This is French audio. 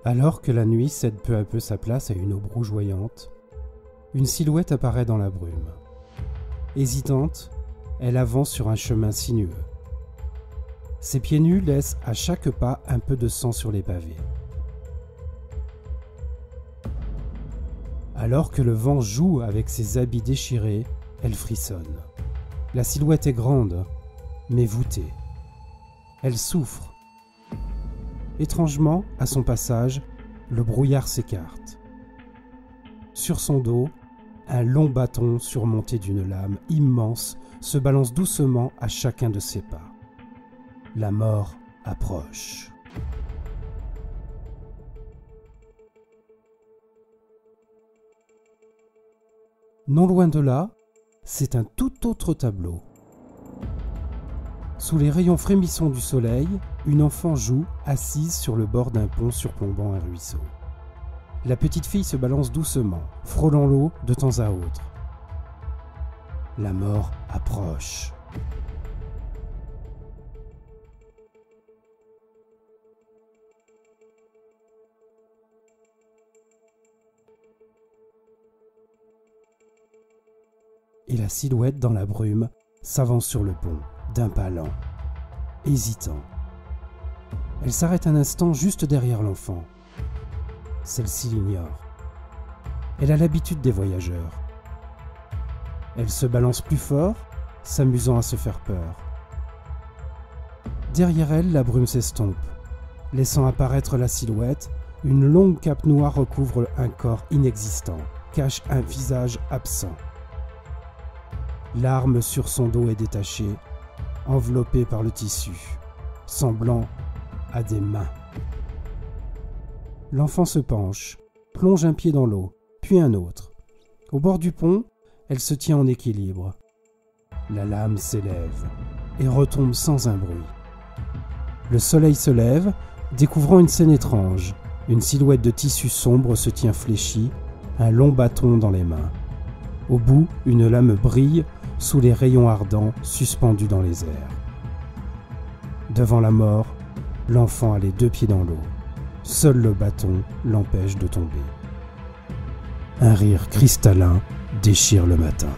Alors que la nuit cède peu à peu sa place à une aube rougeoyante, une silhouette apparaît dans la brume. Hésitante, elle avance sur un chemin sinueux. Ses pieds nus laissent à chaque pas un peu de sang sur les pavés. Alors que le vent joue avec ses habits déchirés, elle frissonne. La silhouette est grande, mais voûtée. Elle souffre. Étrangement, à son passage, le brouillard s'écarte. Sur son dos, un long bâton surmonté d'une lame immense se balance doucement à chacun de ses pas. La mort approche. Non loin de là, c'est un tout autre tableau. Sous les rayons frémissants du soleil, une enfant joue, assise sur le bord d'un pont surplombant un ruisseau. La petite fille se balance doucement, frôlant l'eau de temps à autre. La mort approche. Et la silhouette dans la brume s'avance sur le pont, d'un pas lent, hésitant. Elle s'arrête un instant juste derrière l'enfant. Celle-ci l'ignore. Elle a l'habitude des voyageurs. Elle se balance plus fort, s'amusant à se faire peur. Derrière elle, la brume s'estompe, laissant apparaître la silhouette. Une longue cape noire recouvre un corps inexistant, cache un visage absent. L'arme sur son dos est détachée, enveloppée par le tissu, semblant à des mains. L'enfant se penche, plonge un pied dans l'eau, puis un autre. Au bord du pont, elle se tient en équilibre. La lame s'élève et retombe sans un bruit. Le soleil se lève, découvrant une scène étrange. Une silhouette de tissu sombre se tient fléchie, un long bâton dans les mains. Au bout, une lame brille sous les rayons ardents suspendus dans les airs. Devant la mort, l'enfant a les deux pieds dans l'eau. Seul le bâton l'empêche de tomber. Un rire cristallin déchire le matin.